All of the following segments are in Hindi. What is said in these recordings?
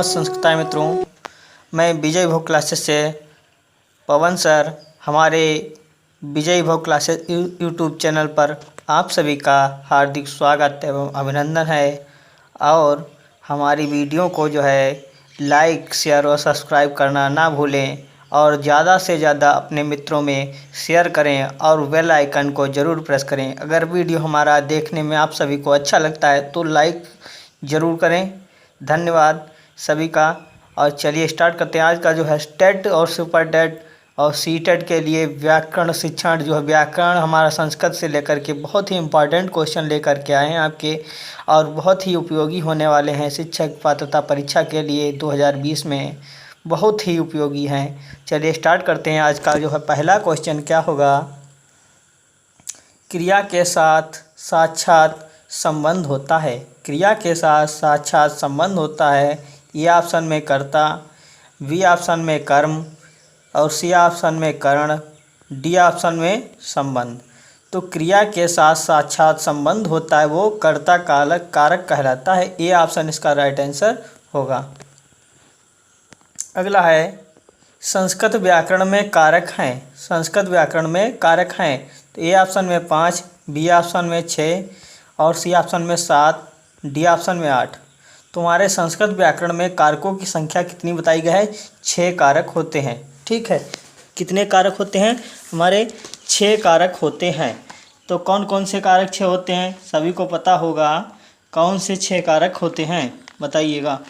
नमस्ते संस्कृत मित्रों, मैं विजय भोग क्लासेस से पवन सर हमारे विजय भोग क्लासेस यूट्यूब चैनल पर आप सभी का हार्दिक स्वागत एवं अभिनंदन है। और हमारी वीडियो को लाइक शेयर और सब्सक्राइब करना ना भूलें और ज़्यादा से ज़्यादा अपने मित्रों में शेयर करें और बेल आइकन को ज़रूर प्रेस करें। अगर वीडियो हमारा देखने में आप सभी को अच्छा लगता है तो लाइक ज़रूर करें। धन्यवाद सभी का। और चलिए स्टार्ट करते हैं। आज का टेट और सुपर टेट और सी टेट के लिए व्याकरण शिक्षण व्याकरण हमारा संस्कृत से लेकर के बहुत ही इम्पोर्टेंट क्वेश्चन लेकर के आए हैं आपके, और बहुत ही उपयोगी होने वाले हैं शिक्षक पात्रता परीक्षा के लिए 2020 में, बहुत ही उपयोगी हैं। चलिए स्टार्ट करते हैं। आज का पहला क्वेश्चन क्या होगा। क्रिया के साथ साक्षात संबंध होता है। क्रिया के साथ साक्षात संबंध होता है। ए ऑप्शन में कर्ता, बी ऑप्शन में कर्म और सी ऑप्शन में करण, डी ऑप्शन में संबंध। तो क्रिया के साथ साक्षात संबंध होता है वो कर्ता कारक कहलाता है। ए ऑप्शन इसका राइट आंसर होगा। अगला है संस्कृत व्याकरण में कारक हैं। संस्कृत व्याकरण में कारक हैं तो ए ऑप्शन में 5, बी ऑप्शन में 6 और सी ऑप्शन में 7, डी ऑप्शन में 8। तुम्हारे संस्कृत व्याकरण में कारकों की संख्या कितनी बताई गई है? 6 कारक होते हैं। ठीक है, कितने कारक होते हैं? हमारे 6 कारक होते हैं। तो कौन कौन से कारक 6 होते हैं? सभी को पता होगा कौन से 6 कारक होते हैं, बताइएगा।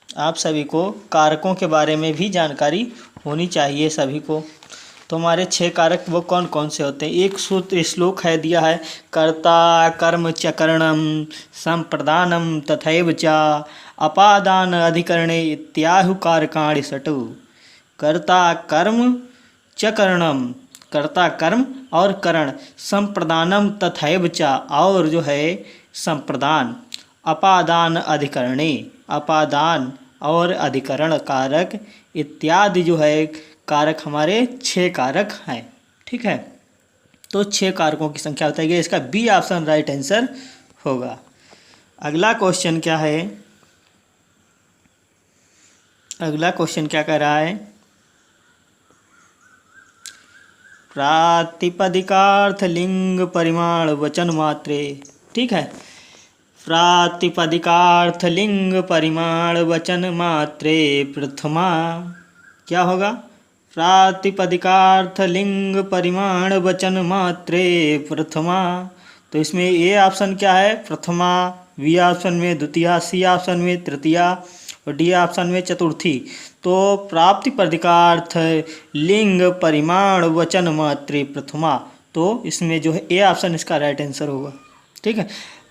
आप सभी को कारकों के बारे में भी जानकारी होनी चाहिए सभी को। तो हमारे 6 कारक वो कौन कौन से होते हैं? एक सूत्र श्लोक है दिया है, कर्ता कर्म च करणम संप्रदानम तथैव च अपादान अधिकरणे इत्याहु कारकाणि षट्। कर्ता कर्म च करणम, कर्ता कर्म और करण, संप्रदानम तथैव च और संप्रदान, अपादान अधिकरणे, अपादान और अधिकरण कारक इत्यादि कारक हमारे 6 कारक हैं। ठीक है, तो 6 कारकों की संख्या बताई गई। इसका बी ऑप्शन राइट आंसर होगा। अगला क्वेश्चन क्या है? अगला क्वेश्चन क्या कह रहा है? प्रातिपदिकार्थ लिंग परिमाण वचन मात्रे। ठीक है, प्रातिपदिकार्थ लिंग परिमाण वचन मात्रे प्रथमा क्या होगा? प्रातिपदिकार्थ लिंग परिमाण वचन मात्रे प्रथमा। तो इसमें ए ऑप्शन क्या है? प्रथमा, बी ऑप्शन में द्वितीया, सी ऑप्शन में तृतीया और डी ऑप्शन में चतुर्थी। तो प्रातिपदिकार्थ लिंग परिमाण वचन मात्रे प्रथमा, तो इसमें ए ऑप्शन इसका राइट आंसर होगा। ठीक है,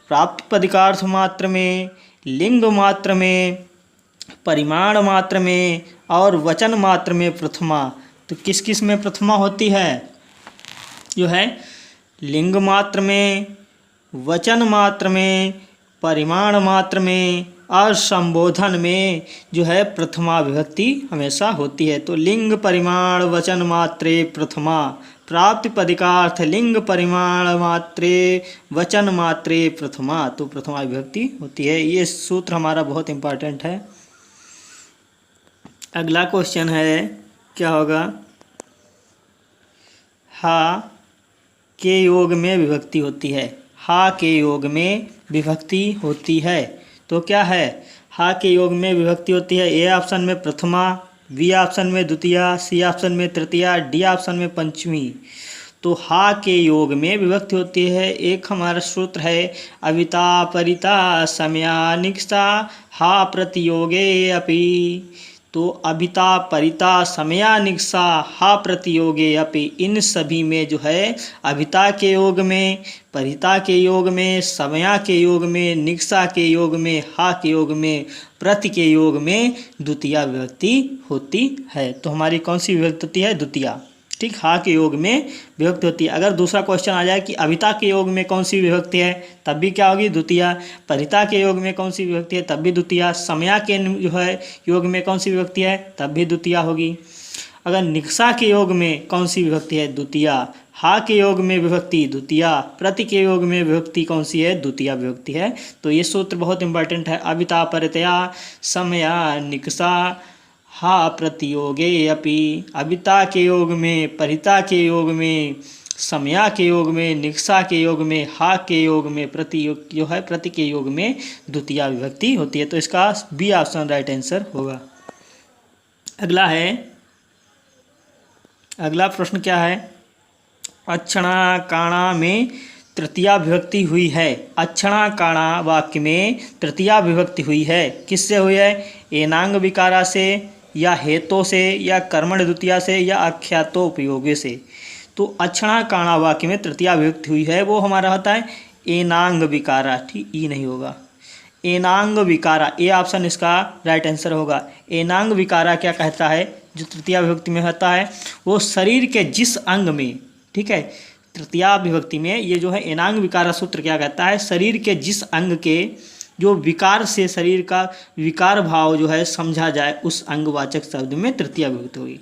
प्रातिपदिकार्थ मात्र में, लिंग मात्र में, परिमाण मात्र में और वचन मात्र में प्रथमा। तो किस किस में प्रथमा होती है? लिंग मात्र में, वचन मात्र में, परिमाण मात्र में और संबोधन में प्रथमा विभक्ति हमेशा होती है। तो लिंग परिमाण वचन मात्रे प्रथमा, प्रातिपदिकार्थ लिंग परिमाण मात्रे वचन मात्रे प्रथमा, तो प्रथमा विभक्ति होती है। ये सूत्र हमारा बहुत इम्पोर्टेंट है। अगला क्वेश्चन है, क्या होगा? हा के योग में विभक्ति होती है। हा के योग में विभक्ति होती है तो क्या है? हा के योग में विभक्ति होती है। ए ऑप्शन में प्रथमा, बी ऑप्शन में द्वितीया, सी ऑप्शन में तृतीया, डी ऑप्शन में पंचमी। तो हा के योग में विभक्ति होती है। एक हमारा सूत्र है, अविता परिता समयानिक्षा हा प्रतियोगे अपि। तो अभिता परिता समयानिक्षा हा प्रतियोगे अपि, इन सभी में अभिता के योग में, परिता के योग में, समया के योग में, निक्षा के योग में, हा के योग में, प्रति के योग में द्वितीया विभक्ति होती है। तो हमारी कौन सी विभक्ति होती है? द्वितीया। ठीक, हा के योग में विभक्ति होती है। अगर दूसरा क्वेश्चन आ जाए कि अभिता के योग में कौन सी विभक्ति है, तब भी क्या होगी? द्वितीया। परिता के योग में कौन सी विभक्ति है? तब भी द्वितीया। समया के योग में कौन सी विभक्ति है? तब भी द्वितीया होगी। अगर निक्षा के योग में कौन सी विभक्ति है? द्वितीया। हा के योग में विभक्ति द्वितीया, प्रति के योग में विभक्ति कौन सी है? द्वितीया विभक्ति है। तो ये सूत्र बहुत इंपॉर्टेंट है। अभिता परतया समया निकषा हा प्रतियोगे अपि। अभिता के योग में, परिता के योग में, समया के योग में, निकषा के योग में, हा के योग में, प्रति योग जो है प्रति के योग में द्वितीया विभक्ति होती है। तो इसका बी ऑप्शन राइट आंसर होगा। अगला प्रश्न क्या है? अक्षणा काणा में तृतीया विभक्ति हुई है। अक्षणा काणा वाक्य में तृतीया विभक्ति हुई है, किससे हुई है? एनांग विकारा से, या हेतो से, या कर्मण द्वितीया से, या आख्यातो उपयोगे से। तो अक्षणा काणा वाक्य में तृतीया विभक्ति हुई है, वो हमारा होता है एनांग विकारा। ठीक, ई नहीं होगा, एनांग विकारा, ए ऑप्शन इसका राइट आंसर होगा। एनांग विकारा क्या कहता है? जो तृतीया विभक्ति में होता है वो शरीर के जिस अंग में, ठीक है, तृतीया विभक्ति में ये जो है एनांग विकारा सूत्र क्या कहता है? शरीर के जिस अंग के जो विकार से शरीर का विकार भाव जो है समझा जाए, उस अंगवाचक शब्द में तृतीया विभक्ति होगी।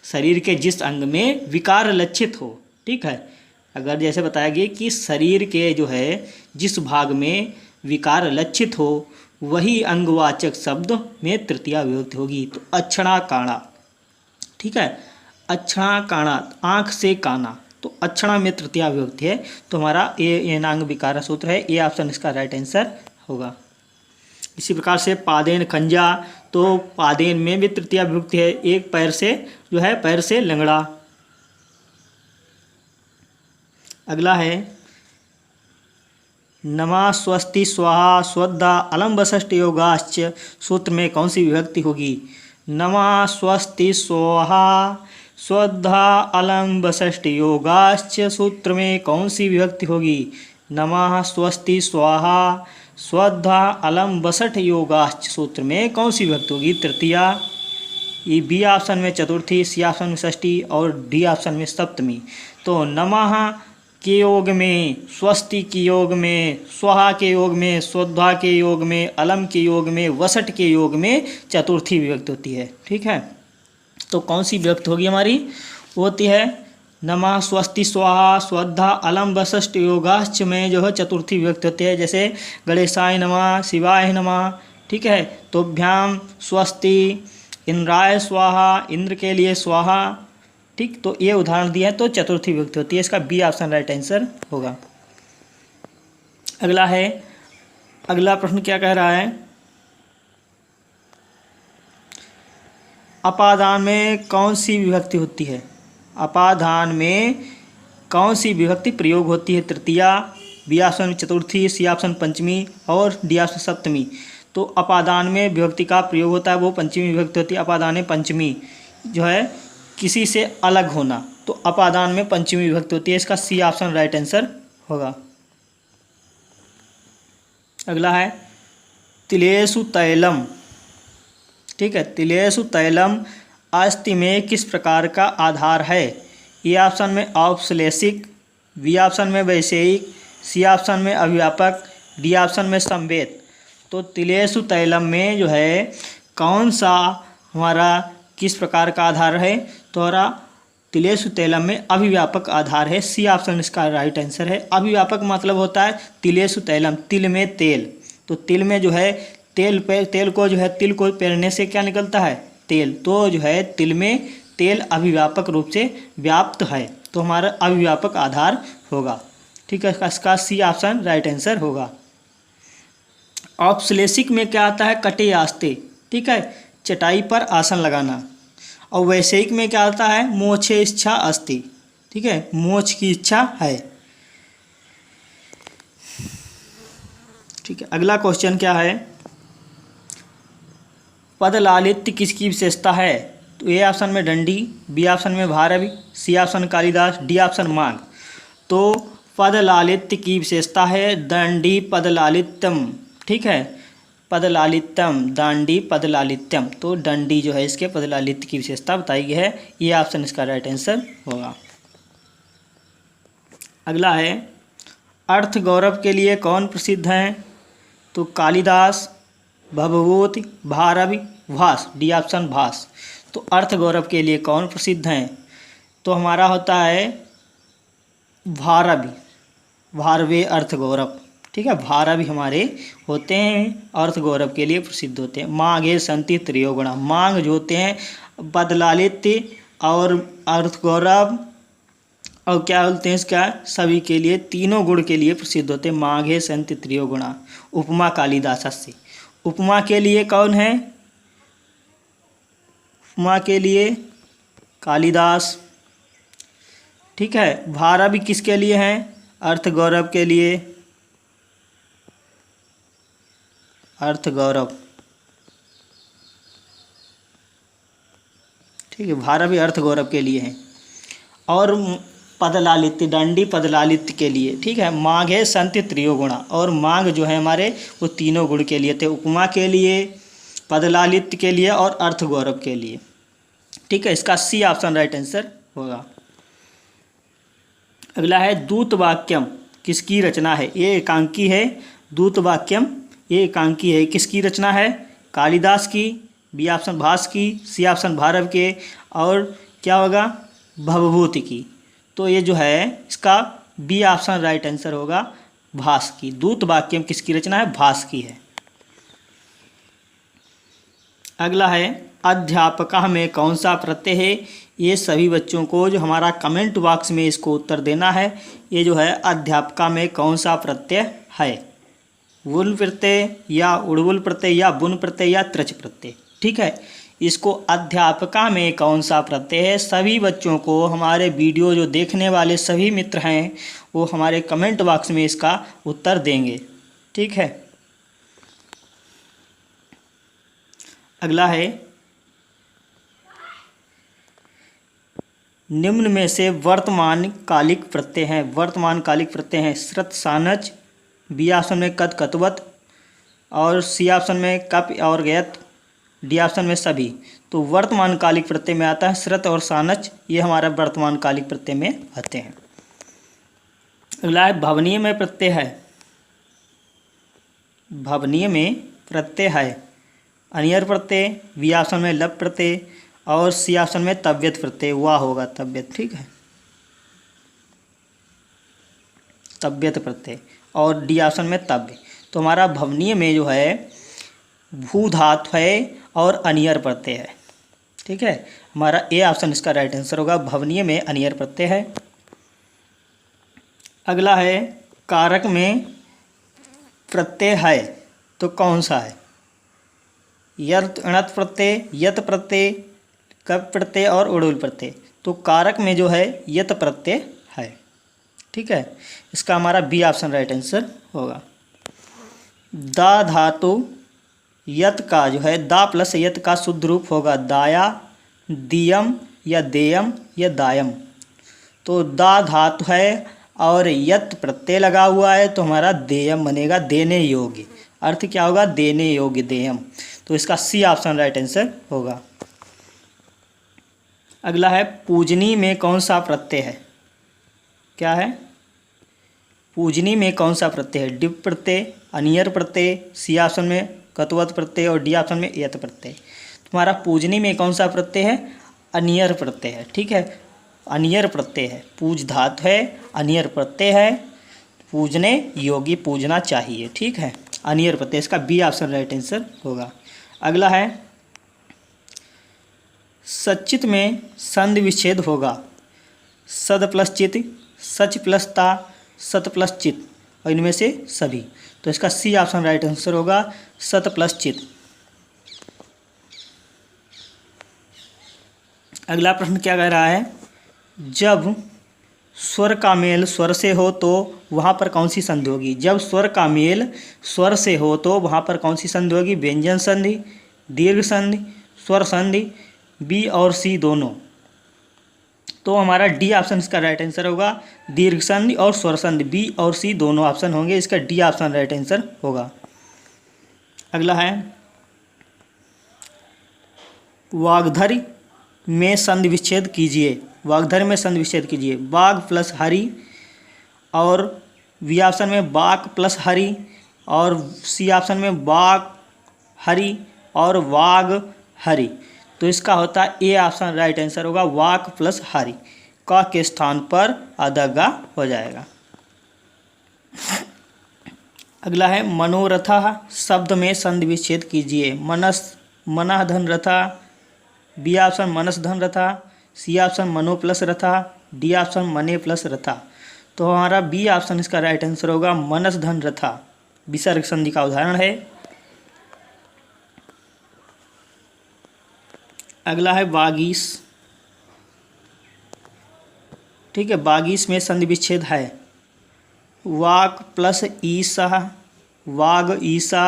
शरीर के जिस अंग में विकार लक्षित हो, ठीक है, अगर जैसे बताया गया कि शरीर के जो है जिस भाग में विकार लक्षित हो, वही अंगवाचक शब्द में तृतीया विभक्ति होगी। तो अक्षणा काणा, ठीक है, अक्षणा काणा, आँख से काना, तो अक्षणा में तृतीया विभक्ति है। तो हमारा एनांग विकारा सूत्र है, ए ऑप्शन इसका राइट आंसर होगा। इसी प्रकार से पादेन खंजा, तो पादेन में भी तृतीया विभक्ति है, एक पैर से जो है पैर से लंगड़ा। अगला है नमा स्वस्ति स्वाहा स्वधा अलम वषष्ठ योगाश्च सूत्र में कौन सी विभक्ति होगी? नमा स्वस्ति स्वाहा स्वधा अलम वषष्ठ योगाश्च सूत्र में कौन सी विभक्ति होगी? नमः स्वस्ति स्वाहा स्वधा अलम वषष्ठ योगाश्च सूत्र में कौन सी विभक्ति होगी? तृतीया। ये बी ऑप्शन में चतुर्थी, सी ऑप्शन में षष्ठी और डी ऑप्शन में सप्तमी। तो नमः के योग में, स्वस्ति के योग में, स्वाहा के योग में, स्वधा के योग में, अलम के योग में, वषट के योग में चतुर्थी विभक्ति होती है। ठीक है, तो कौन सी विभक्ति होगी हमारी? वो होती है नमः स्वस्ति स्वाहा स्वधा अलम वषष्ठ योगाश्च में जो है चतुर्थी विभक्ति होती है। जैसे गणेशाय नमः, शिवाय नमः, ठीक है, तोभ्याम स्वस्ति, इंद्राय स्वाहा, इंद्र के लिए स्वाहा, ठीक, तो ये उदाहरण दिया है, तो चतुर्थी विभक्ति होती है। इसका बी ऑप्शन राइट आंसर होगा। अगला प्रश्न क्या कह रहा है? अपादान में कौन सी विभक्ति होती है? अपादान में कौन सी विभक्ति प्रयोग होती है? तृतीया, बी ऑप्शन चतुर्थी, सी ऑप्शन पंचमी और डी ऑप्शन सप्तमी। तो अपादान में विभक्ति का प्रयोग होता है वो पंचमी विभक्ति होती है। अपादान पंचमी जो है किसी से अलग होना, तो अपादान में पंचमी विभक्ति होती है। इसका सी ऑप्शन राइट आंसर होगा। अगला है तिलेषु तैलम, ठीक है, तिलेषु तैलम अस्ति में किस प्रकार का आधार है? ए ऑप्शन में औपश्लेषिक, बी ऑप्शन में वैषयिक, सी ऑप्शन में अभिव्यापक, डी ऑप्शन में संवेद। तो तिलेषु तैलम में जो है कौन सा हमारा किस प्रकार का आधार है? तो हमारा तिलेषु तैलम में अभिव्यापक आधार है। सी ऑप्शन इसका राइट आंसर है। अभिव्यापक मतलब होता है तिलेषु तैलम, तिल में तेल, तो तिल में जो है तेल को जो है तिल को पेरने से क्या निकलता है? तेल। तो जो है तिल में तेल अभिव्यापक रूप से व्याप्त है, तो हमारा अभिव्यापक आधार होगा। ठीक है, इसका सी ऑप्शन राइट आंसर होगा। औपश्लेषिक में क्या आता है? कटे आस्ते, ठीक है, चटाई पर आसन लगाना। और वैषयिक में क्या आता है? मोक्षे इच्छा अस्ति, ठीक है, मोक्ष की इच्छा है। ठीक है, अगला क्वेश्चन क्या है? पद लालित्य किसकी विशेषता है? तो ए ऑप्शन में डंडी, बी ऑप्शन में Bharavi, C option Kalidas, D option मांग। तो पद लालित्य की विशेषता है दंडी पद लालित्यम, ठीक है, पद लालित्यम, दांडी पद लालित्यम। तो डंडी जो है इसके पद लालित्य की विशेषता बताई गई है। ये ऑप्शन इसका राइट आंसर होगा। अगला है अर्थ गौरव के लिए कौन प्रसिद्ध हैं? तो कालिदास, भवभूति, भारवी, भास, डी ऑप्शन भास। तो अर्थ गौरव के लिए कौन प्रसिद्ध हैं? तो हमारा होता है भारवी, भारवे अर्थ गौरव, ठीक है। भारवी हमारे होते हैं अर्थ गौरव के लिए प्रसिद्ध होते हैं। माघे संति त्रयोगुणा, माघ जो होते हैं बदलालित्य और अर्थ गौरव और क्या बोलते हैं इसका सभी के लिए तीनों गुण के लिए प्रसिद्ध होते हैं। माघे संति त्रयोगुणा। उपमा कालिदासस्य, उपमा के लिए कौन है? उपमा के लिए कालिदास, ठीक है। भारवी किसके लिए हैं? अर्थ गौरव के लिए, अर्थ गौरव, ठीक है। भारवी अर्थ गौरव के लिए हैं। और पदलालित्य, दंडी पदलालित्य के लिए, ठीक है। माघे संति त्रयोगुणा, और माघ जो है हमारे वो तीनों गुण के लिए थे। उपमा के लिए, पदलालित्य के लिए और अर्थ गौरव के लिए, ठीक है। इसका सी ऑप्शन राइट आंसर होगा। अगला है दूत वाक्यम, किसकी रचना है? ये एकांकी है। दूत वाक्यम ये एकांकी है, किसकी रचना है? कालिदास की। बी ऑप्शन भास की, सी ऑप्शन भारव के, और क्या होगा? भवभूति की। तो ये जो है इसका बी ऑप्शन राइट आंसर होगा, भास की। दूत वाक्यम किसकी रचना है? भास की है। अगला है अध्यापका में कौन सा प्रत्यय है? ये सभी बच्चों को जो हमारा कमेंट बॉक्स में इसको उत्तर देना है। ये जो है अध्यापका में कौन सा प्रत्यय है? वुल प्रत्यय या उड़वुल प्रत्यय या बुन प्रत्यय या त्रच प्रत्यय, ठीक है। इसको अध्यापका में कौन सा प्रत्यय है? सभी बच्चों को, हमारे वीडियो जो देखने वाले सभी मित्र हैं वो हमारे कमेंट बॉक्स में इसका उत्तर देंगे, ठीक है। अगला है निम्न में से वर्तमान कालिक प्रत्यय हैं। वर्तमान कालिक प्रत्यय हैं श्रत सानच, बी ऑप्शन में कत कतवत, और सी ऑप्शन में कप और गयत, डी ऑप्शन में सभी। तो वर्तमान कालिक प्रत्यय में आता है श्रत और सानच, ये हमारा वर्तमान कालिक प्रत्यय में आते हैं। अगला है भवनीय में प्रत्यय है। भवनीय में प्रत्यय है अनियर प्रत्यय, बी ऑप्शन में लप प्रत्यय, और सी ऑप्शन में तव्यत प्रत्यय, वाह होगा तव्यत, ठीक है। तव्यत प्रत्यय, और डी ऑप्शन में तव्य। तो हमारा भवनीय में जो है भू धातु है और अनियर प्रत्यय है, ठीक है। हमारा ए ऑप्शन इसका राइट आंसर होगा, भवनीय में अनियर प्रत्यय है। अगला है कारक में प्रत्यय है तो कौन सा है? यत अणत प्रत्यय, यत प्रत्यय, कप प्रत्यय और उड़ुल प्रत्यय। तो कारक में जो है यत प्रत्यय है, ठीक है। इसका हमारा बी ऑप्शन राइट आंसर होगा। दा धातु यत का जो है दा प्लस यत का शुद्ध रूप होगा दाया, दियम या देयम या दायम। तो दा धातु है और यत प्रत्यय लगा हुआ है तो हमारा देयम बनेगा, देने योग्य। अर्थ क्या होगा? देने योग्य, देयम। तो इसका सी ऑप्शन राइट आंसर होगा। अगला है पूजनी में कौन सा प्रत्यय है? क्या है? पूजनी में कौन सा प्रत्यय है? डिप प्रत्यय, अनियर प्रत्यय, सी ऑप्शन में कतवत प्रत्यय और डी ऑप्शन में यत प्रत्यय। तुम्हारा पूजनी में कौन सा प्रत्यय है? अनियर प्रत्यय है, ठीक है। अनियर प्रत्यय है, पूज धातु है, अनियर प्रत्यय है, पूजने योगी, पूजना चाहिए, ठीक है। अनियर प्रत्यय, इसका बी ऑप्शन राइट आंसर होगा। अगला है सचित में संधि विच्छेद होगा। सद प्लस चित, सच प्लस ता, सत प्लस चित, और इनमें से सभी। तो इसका सी ऑप्शन राइट आंसर होगा, सत प्लस चित। अगला प्रश्न क्या कह रहा है? जब स्वर का मेल स्वर से हो तो वहाँ पर कौन सी संधि होगी? जब स्वर का मेल स्वर से हो तो वहाँ पर कौन सी संधि होगी? व्यंजन संधि, दीर्घ संधि, स्वर संधि, बी और सी दोनों। तो हमारा डी ऑप्शन इसका राइट आंसर होगा, दीर्घ संधि और स्वर संधि, बी और सी दोनों ऑप्शन होंगे, इसका डी ऑप्शन राइट आंसर होगा। अगला है वाग्धर्य में संधि विच्छेद कीजिए। वाग्धर्य में संधि विच्छेद कीजिए। बाघ प्लस हरि, और बी ऑप्शन में बाघ प्लस हरि, और सी ऑप्शन में बाघ हरि और वाघ हरि। तो इसका होता है ए ऑप्शन राइट आंसर होगा, वाक प्लस हरि। क के स्थान पर अदगा हो जाएगा। अगला है मनोरथा। शब्द में संधि विच्छेद कीजिए। मनस मनः धन रथा। बी ऑप्शन मनस धन रथा। सी ऑप्शन मनो प्लस रथा। डी ऑप्शन मने प्लस रथा। तो हमारा बी ऑप्शन इसका राइट आंसर होगा, मनस धन रथा विसर्ग संधि का उदाहरण है। अगला है वागीश। ठीक है, वागीश में संधि विच्छेद है। वाक प्लस ईसा, वाग ईसा,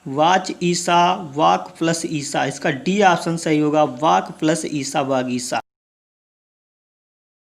वाच ईसा, वाक प्लस ईसा। इसका डी ऑप्शन सही होगा, वाक प्लस ईसा वागीसा।